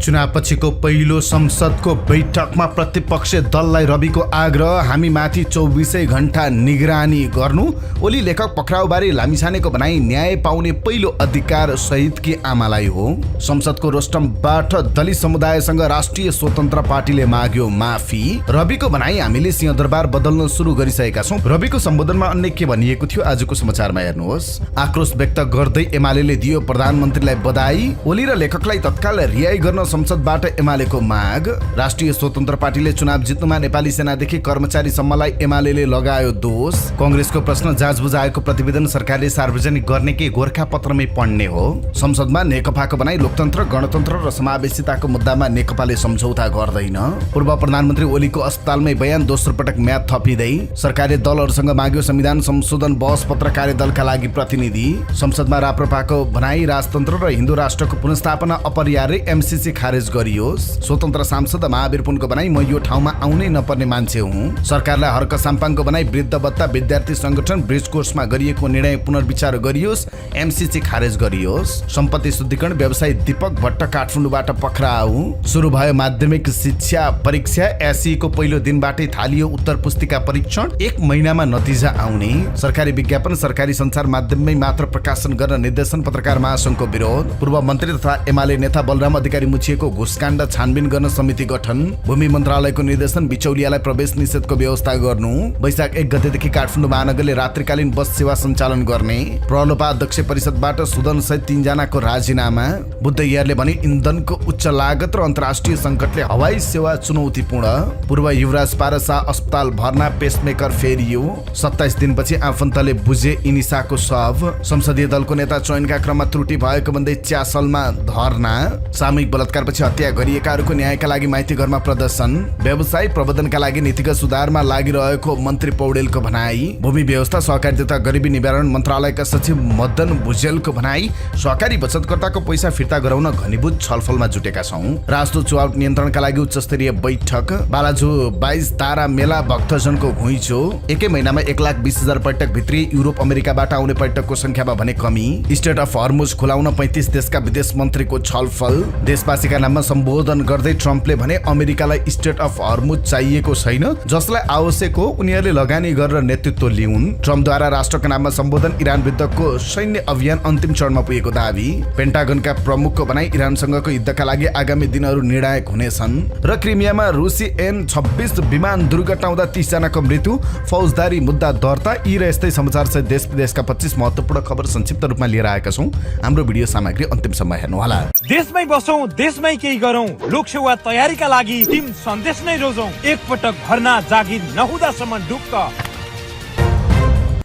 चुनावपछिको पहिलो संसदको बैठकमा प्रतिपक्षी दललाई रविको आग्रह, हामी माथि 24 घण्टा निगरानी गर्नु। ओली लेखक पक्राउबारे लामिछानेको भनाई न्याय पाउने पहिलो अधिकार शहीदकी आमालाई हो। संसदको रोस्टमबाट दलित समुदायसँग राष्ट्रिय स्वतन्त्र पार्टीले माग्यो माफी। रविको भनाई हामीले सिंहदरबार बदल्न सुरु गरिसकेका छौँ। रविको सम्बोधनमा अन्य के भनिएको थियो आजको समाचारमा हेर्नुहोस्। आक्रोश व्यक्त गर्दै एमालेले दियो प्रधानमन्त्रीलाई बधाई। ओली र लेखकलाई तत्काल रिहाई गर्न संसदबाट एमालेको माग। राष्ट्रिय स्वतन्त्र पार्टीले चुनाव जित्नुमा नेपाली सेनादेखि कर्मचारीसम्मलाई एमालेले लगायो दोष। कंग्रेसको प्रश्न जाँच बुझाएको प्रतिवेदन सरकारले सार्वजनिक गर्ने कि गोरखापत्रमै पढ्ने हो। संसदमा नेकपाको भनाई लोकतन्त्र, गणतन्त्र र समावेशिताको मुद्दामा नेकपाले सम्झौता गर्दैन। पूर्व प्रधानमन्त्री ओलीको अस्पतालमै बयान, दोस्रो पटक म्याद थपिँदै सरकारले दलहरूसँग माग्यो संविधान संशोधन बहस पत्र कार्यदलका लागि प्रतिनिधि। संसदमा राप्रपाको भनाई राजतन्त्र र हिन्दू राष्ट्रको पुनर्स्थापना अपरिहार्य, एमसीसी खारेज गरियोस्। स्वतन्त्र सांसद महावीर पुनको भनाई, म यो ठाउँमा आउनै नपर्ने मान्छे हुँ। सरकारलाई हर्क साम्पाङको भनाई, वृद्ध भत्ता विद्यार्थी संगठन ब्रिज कोर्समा गरिएको निर्णय पुनर्विचार गरियोस्, एमसीसी खारेज गरियोस्। सम्पत्ति शुद्धिकरण व्यवसायी दीपक भट्ट काठमाडौँबाट पक्राउ। सुरु भयो माध्यमिक शिक्षा परीक्षा। एसईको पहिलो दिनबाटै थालियो उत्तर पुस्तिका परीक्षण, 1 महिनामा नतिजा आउने। सरकारी विज्ञापन सरकारी सञ्चार माध्यममै मात्र प्रकाशन गर्न निर्देशन, पत्रकार महासंघको विरोध। पूर्व मन्त्री तथा एमाले नेता बलराम अधिकारी मुछिएको घुसकाण्ड छानबिन गर्न समिति गठन। भूमि मन्त्रालयको निर्देशन, बिचौलियालाई प्रवेश निषेधको व्यवस्था गर्नु। वैशाख 1 गतेदेखि काठमाडौँ महानगरले रात्रिकालीन बस सेवा सञ्चालन गर्ने। प्रलोपा अध्यक्ष परिषदबाट सुदन सहित 3 जनाको राजीनामा। बुद्ध यारले भने इन्धनको उच्च लागत र अन्तर्राष्ट्रिय संकटले हवाई सेवा चुनौतीपूर्ण। पूर्व युवराज पारसा अस्पताल भर्ना, पेसमेकर फेरियो। 27 दिनपछि आफन्तले बुझे इनिसाको शव। संसदीय दलको नेता चयनका क्रममा त्रुटि भएको भन्दै च्यासलमा धर्ना। सामूहिक बलात्कारपछि हत्या गरिएकाहरूको न्यायका लागि माइती घरमा प्रदर्शन। व्यवसाय प्रबन्धनका लागि नीतिगत सुधारमा लागिरहेको मन्त्री पौडेलको भनाई। भूमि व्यवस्था सहकारी तथा गरिबी निवारण मन्त्रालयका सचिव मदन भुजेलको भनाई, सहकारी बचतकर्ताको पैसा फिर्ता गराउन घनीभूत छलफलमा जुटेका छौँ। राष्ट्र चुनाव नियन्त्रणका लागि उच्च स्तरीय बैठक। बालाजु 22 तारा मेला भक्तजनको घुइँचो। 1 महिनामा 1,20,000 पर्यटक भित्री। युरोप अमेरिकाबाट आउने पर्यटकको संख्यामा भने कमी। स्टेट अफ हर्मुज खुलाउन 35 देशका विदेश मन्त्रीको छलफल। देशवासीका नाममा सम्बोधन गर्दै ट्रम्पले भने अमेरिकालाई स्टेट अफ हर्मुज चाहिएको छैन, जसलाई आवश्यक हो उनीहरूले लगानी गरेर नेतृत्व लिउन्। ट्रम्पद्वारा राष्ट्रका नाममा सम्बोधन। इरान विरुद्धको सैन्य अभियान अन्तिम चरणमा पुगेको दावी। पेन्टागनका प्रमुखको भनाई, इरानसँगको युद्धका लागि आगामी दिनहरू निर्णायक हुनेछन्। र क्रिमियामा रुसी N-26 विमान दुर्घटना हुँदा 30 जनाको मृत्यु, फौजदारी मुद्दा दर्ता। यी र यस्तै समाचार सहित देश विदेशका 25 महत्त्वपूर्ण खबर संक्षिप्त रूपमा लिएर आएका छौँ। हाम्रो भिडियो सामग्री अन्तिमसम्म हेर्नुहोला। देशमै बसौं, देशमै केही गरौं, लोकसेवा तयारीका लागि टिम सन्देश नै रोजौं। एकपटक भर्ना जागिर नहुँदासम्म ढुक्क।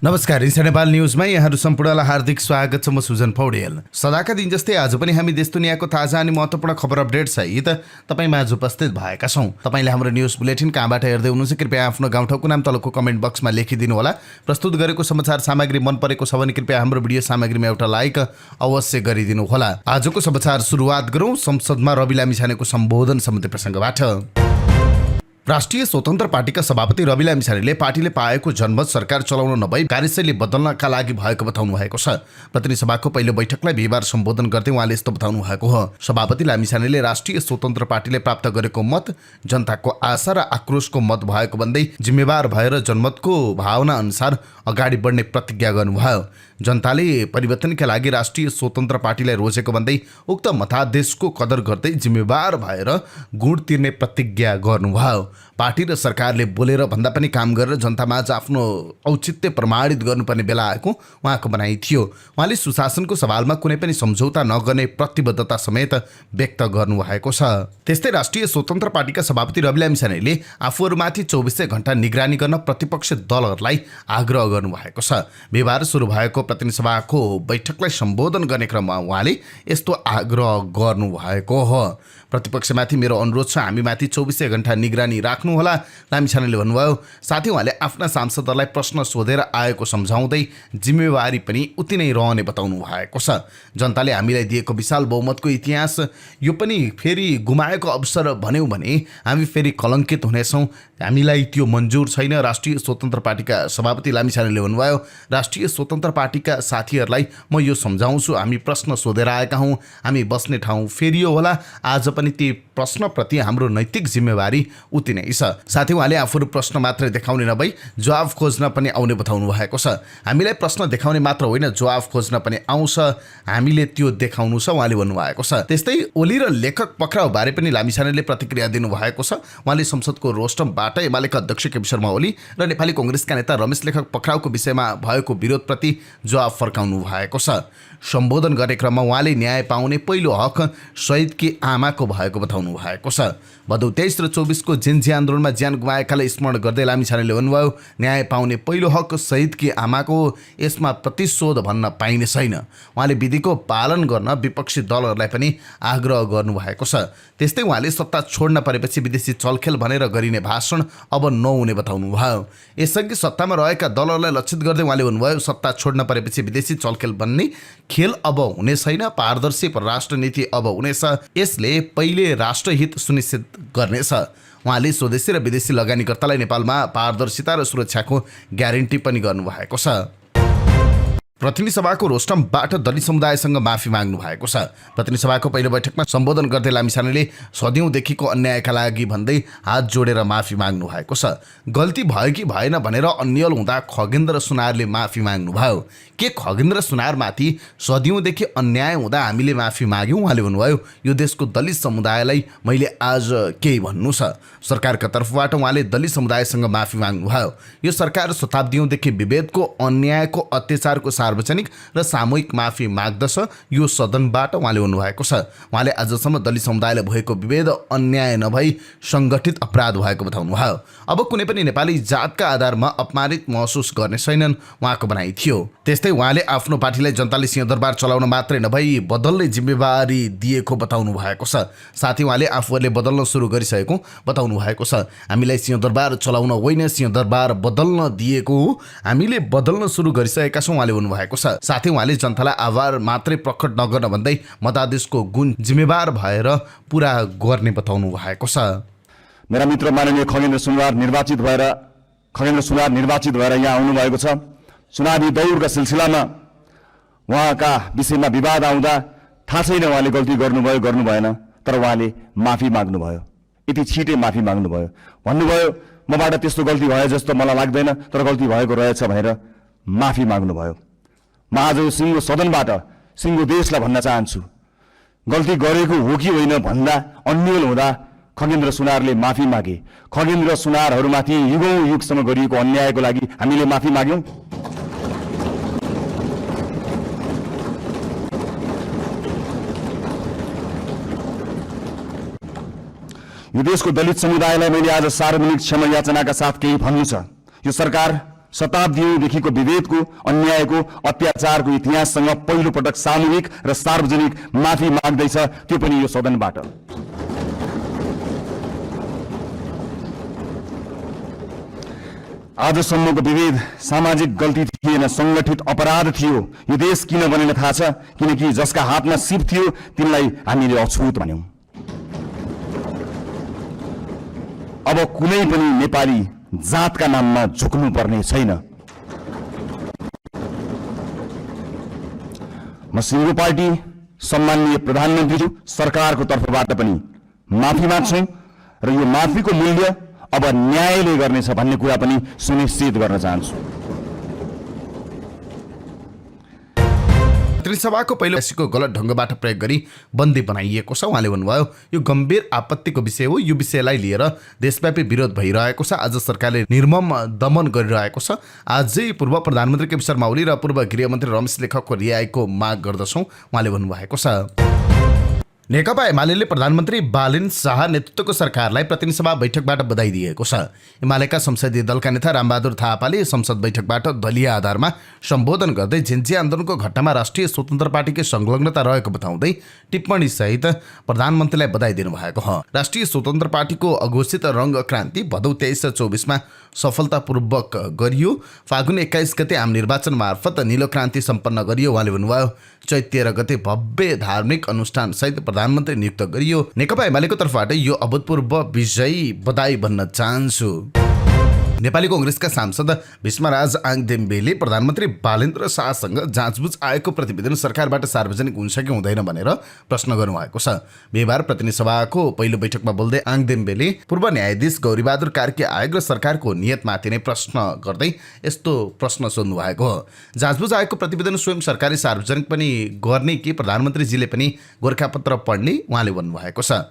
नमस्कार, इन्सा नेपाल न्युजमा यहाँहरू सम्पूर्णलाई हार्दिक स्वागत छ। म सुजन पौडेल। सदाका दिन जस्तै आज पनि हामी देश दुनियाँको ताजा अनि महत्त्वपूर्ण खबर अपडेट सहित तपाईँ माझ उपस्थित भएका छौँ। तपाईँले हाम्रो न्युज बुलेटिन कहाँबाट हेर्दै हुनुहुन्छ कृपया आफ्नो गाउँठाउँको नाम तलको कमेन्ट बक्समा लेखिदिनु होला। प्रस्तुत गरेको समाचार सामग्री मन परेको छ भने कृपया हाम्रो भिडियो सामग्रीमा एउटा लाइक अवश्य गरिदिनु होला। आजको समाचार सुरुवात गरौँ संसदमा रवि लामिछानेको सम्बोधन सम्बन्धी प्रसङ्गबाट। राष्ट्रिय स्वतन्त्र पार्टीका सभापति रवि लामिछानेले पार्टीले पाएको जनमत सरकार चलाउन नभई कार्यशैली बदल्नका लागि भएको बताउनु भएको छ। प्रतिनिधि सभाको पहिलो बैठकलाई बिहिबार सम्बोधन गर्दै उहाँले यस्तो बताउनु भएको हो। सभापति लामिछानेले राष्ट्रिय स्वतन्त्र पार्टीले प्राप्त गरेको मत जनताको आशा र आक्रोशको मत भएको भन्दै जिम्मेवार भएर जनमतको भावना अनुसार अगाडि बढ्ने प्रतिज्ञा गर्नुभयो। जनताले परिवर्तनका लागि राष्ट्रिय स्वतन्त्र पार्टीलाई रोजेको भन्दै उक्त मतादेशको कदर गर्दै जिम्मेवार भएर गुण तिर्ने प्रतिज्ञा गर्नुभयो। पार्टी र सरकारले बोलेर भन्दा पनि काम गरेर जनतामाझ आफ्नो औचित्य प्रमाणित गर्नुपर्ने बेला आएको उहाँको भनाइ थियो। उहाँले सुशासनको सवालमा कुनै पनि सम्झौता नगर्ने प्रतिबद्धता समेत व्यक्त गर्नुभएको छ। त्यस्तै राष्ट्रिय स्वतन्त्र पार्टीका सभापति रवि लामिछानेले आफूहरूमाथि 24 घण्टा निगरानी गर्न प्रतिपक्षी दलहरूलाई आग्रह गर्नुभएको छ। बिहिबार सुरु भएको प्रतिनिधि सभाको बैठकलाई सम्बोधन गर्ने क्रममा उहाँले यस्तो आग्रह गर्नुभएको हो। प्रतिपक्षमाथि मेरो अनुरोध छ, हामीमाथि 24 घण्टा निगरानी राख्नुहोला लामिछानेले भन्नुभयो। साथै उहाँले आफ्ना सांसदहरूलाई प्रश्न सोधेर आएको सम्झाउँदै जिम्मेवारी पनि उति नै रहने बताउनु भएको छ। जनताले हामीलाई दिएको विशाल बहुमतको इतिहास यो पनि फेरि गुमाएको अवसर भन्यौँ भने हामी फेरि कलङ्कित हुनेछौँ। हामीलाई त्यो मन्जुर छैन। राष्ट्रिय स्वतन्त्र पार्टीका सभापति लामिछानेले भन्नुभयो। राष्ट्रिय स्वतन्त्र पार्टीका साथीहरूलाई म यो सम्झाउँछु, हामी प्रश्न सोधेर आएका हौँ, हामी बस्ने ठाउँ फेरियो होला। आज पनि ती प्रश्नप्रति हाम्रो नैतिक जिम्मेवारी उति नै छ। साथै उहाँले आफूहरू प्रश्न मात्रै देखाउने नभई जवाफ खोज्न पनि आउने बताउनु भएको छ। हामीलाई प्रश्न देखाउने मात्र होइन, जवाफ खोज्न पनि आउँछ, हामीले त्यो देखाउनु छ उहाँले भन्नुभएको छ। त्यस्तै ओली र लेखक पक्राउ बारे पनि लामिछानेले प्रतिक्रिया दिनुभएको छ। उहाँले संसदको रोस्टमबाट एमालेका अध्यक्ष केपी शर्मा ओली र नेपाली कांग्रेसका नेता रमेश लेखक पक्राउको विषयमा भएको विरोधप्रति जवाफ फर्काउनु भएको छ। सम्बोधन गर्ने क्रममा उहाँले न्याय पाउने पहिलो हक शहीदकी आमाको भएको बताउनु भएको छ। भदौ 23 र 24 को जेन्जी आन्दोलनमा ज्यान गुमाएकालाई स्मरण गर्दै लामिछानेले भन्नुभयो, न्याय पाउने पहिलो हक शहीदकी आमाको, यसमा प्रतिशोध भन्न पाइने छैन। उहाँले विधिको पालन गर्न विपक्षी दलहरूलाई पनि आग्रह गर्नुभएको छ। त्यस्तै उहाँले सत्ता छोड्न परेपछि विदेशी चलखेल भनेर गरिने भाषण अब नहुने बताउनु भयो। यसअघि सत्तामा रहेका दलहरूलाई लक्षित गर्दै उहाँले भन्नुभयो, सत्ता छोड्न परेपछि विदेशी चलखेल भन्ने खेल अब हुने छैन, पारदर्शी परराष्ट्र नीति अब हुनेछ, यसले पहिले राष्ट्रहित सुनिश्चित गर्नेछ। उहाँले स्वदेशी र विदेशी लगानीकर्तालाई नेपालमा पारदर्शिता र सुरक्षाको ग्यारेन्टी पनि गर्नुभएको छ। प्रतिनिधि सभाको रोस्टमबाट दलित समुदायसँग माफी माग्नु भएको छ। प्रतिनिधि सभाको पहिलो बैठकमा सम्बोधन गर्दै लामिछानेले सदियौँदेखिको अन्यायका लागि भन्दै हात जोडेर माफी माग्नु भएको छ। गल्ती भयो कि भएन भनेर अन्यल हुँदा खगेन्द्र सुनारले माफी माग्नुभयो। के खगेन्द्र सुनारमाथि सदियौँदेखि अन्याय हुँदा हामीले माफी माग्यौँ? उहाँले भन्नुभयो, यो देशको दलित समुदायलाई मैले आज केही भन्नु छ। सरकारका तर्फबाट उहाँले दलित समुदायसँग माफी माग्नुभयो। यो सरकार शताब्दीौँदेखि विभेदको, अन्यायको, अत्याचारको सार्वजनिक र सामूहिक माफी माग्दछ, यो सदनबाट उहाँले भन्नुभएको छ। उहाँले आजसम्म दलित समुदायलाई भएको विभेद अन्याय नभई सङ्गठित अपराध भएको बताउनुभयो। अब कुनै पनि नेपाली जातका आधारमा अपमानित महसुस गर्ने छैनन्, उहाँको भनाइ थियो। त्यस्तै उहाँले आफ्नो पार्टीलाई जनताले सिंहदरबार चलाउन मात्रै नभई बदल्ने जिम्मेवारी दिएको बताउनु भएको छ। साथै उहाँले आफूहरूले बदल्न सुरु गरिसकेको बताउनु भएको छ। हामीलाई सिंहदरबार चलाउन होइन, सिंहदरबार बदल्न दिएको हो, हामीले बदल्न सुरु गरिसकेका छौँ उहाँले भन्नुभएको छ। साथै उहाँले जनतालाई आभार मात्रै प्रकट नगर्न भन्दै मतादेशको गुण जिम्मेवार भएर पुरा गर्ने बताउनु भएको छ। मेरा मित्र माननीय खगेन्द्र सुनार निर्वाचित भएर यहाँ आउनुभएको छ। चुनावी दौडका सिलसिलामा उहाँका विषयमा विवाद आउँदा थाहा छैन उहाँले गल्ती गर्नुभयो गर्नु भएन, तर उहाँले माफी माग्नुभयो। यति छिटै माफी माग्नुभयो, भन्नुभयो मबाट त्यस्तो गल्ती भयो जस्तो मलाई लाग्दैन, तर गल्ती भएको रहेछ भनेर माफी माग्नुभयो। म आज यो सिङ्गो सदनबाट सिङ्गो देशलाई भन्न चाहन्छु, गल्ती गरेको हो कि होइन भन्दा अन्यल हुँदा खगेन्द्र सुनारले माफी मागे। खगेन्द्र सुनारहरूमाथि युगौं युगसम्म गरिएको अन्यायको लागि हामीले माफी माग्यौं। यो देशको दलित समुदायलाई मैले आज सार्वजनिक क्षमा याचनाका साथ केही भन्नु छ। यो सरकार शताब्दीदेखिको विभेदको, अन्यायको, अत्याचारको इतिहाससँग पहिलो पटक सामूहिक र सार्वजनिक माफी माग्दैछ, त्यो पनि यो सदनबाट। आजसम्मको विभेद सामाजिक गल्ती थिएन, सङ्गठित अपराध थियो। यो देश किन बनेन थाहा छ? किनकि जसका हातमा सिप थियो तिनलाई हामीले अछुत भन्यौं। अब कुनै पनि नेपाली जातका नाममा झुक्नु पर्ने छैन। म सिङ्गो पार्टी, सम्माननीय प्रधानमन्त्रीज्यू, सरकारको तर्फबाट पनि माफी माग्छौं र यो माफीको मूल्य अब न्यायले गर्नेछ भन्ने कुरा पनि सुनिश्चित गर्न चाहन्छु। प्रतिनिधि सभाको पहिलो ऐसीको गलत ढङ्गबाट प्रयोग गरी बन्दी बनाइएको छ। उहाँले भन्नुभयो, यो गम्भीर आपत्तिको विषय हो। यो विषयलाई लिएर देशव्यापी विरोध भइरहेको छ। आज सरकारले निर्मम दमन गरिरहेको छ। आजै पूर्व प्रधानमन्त्री केपी शर्मा ओली र पूर्व गृहमन्त्री रमेश लेखकको रिहाईको माग गर्दछौँ उहाँले भन्नुभएको छ। नेकपा एमाले प्रधानमन्त्री बालेन शाह नेतृत्वको सरकारलाई प्रतिनिधि सभा बैठकबाट बधाई दिएको छ। एमालेका संसदीय दलका नेता रामबहादुर थापाले संसद बैठकबाट दलीय आधारमा सम्बोधन गर्दै जेन्जी आन्दोलनको घटनामा राष्ट्रिय स्वतन्त्र पार्टीकै संलग्नता रहेको बताउँदै टिप्पणी सहित प्रधानमन्त्रीलाई बधाई दिनुभएको हो। राष्ट्रिय स्वतन्त्र पार्टीको अघोषित रङ्ग क्रान्ति भदौ 23 र 24मा सफलतापूर्वक गरियो। फागुन 21 गते आम निर्वाचन मार्फत नीलो क्रान्ति सम्पन्न गरियो। उहाँले भन्नुभयो, चैत 13 गते भव्य धार्मिक अनुष्ठान सहित प्रधानमन्त्री नियुक्त गरियो। नेकपा एमालेको तर्फबाट यो अभूतपूर्व विजयी बधाई भन्न चाहन्छु। नेपाली कांग्रेसका सांसद भीष्मराज आङदेम्बेले प्रधानमन्त्री बालेन्द्र शाहसँग जाँचबुझ आएको प्रतिवेदन सरकारबाट सार्वजनिक हुन्छ कि हुँदैन भनेर प्रश्न गर्नुभएको छ। बिहीबार प्रतिनिधि सभाको पहिलो बैठकमा बोल्दै आङदेम्बेले पूर्व न्यायाधीश गौरीबहादुर कार्की आयोग र सरकारको नियतमाथि नै प्रश्न गर्दै यस्तो प्रश्न सोध्नु भएको हो। जाँचबुझ आयोगको प्रतिवेदन स्वयं सरकारले सार्वजनिक पनि गर्ने कि प्रधानमन्त्रीजीले पनि गोरखापत्र पढ्ने उहाँले भन्नुभएको छ।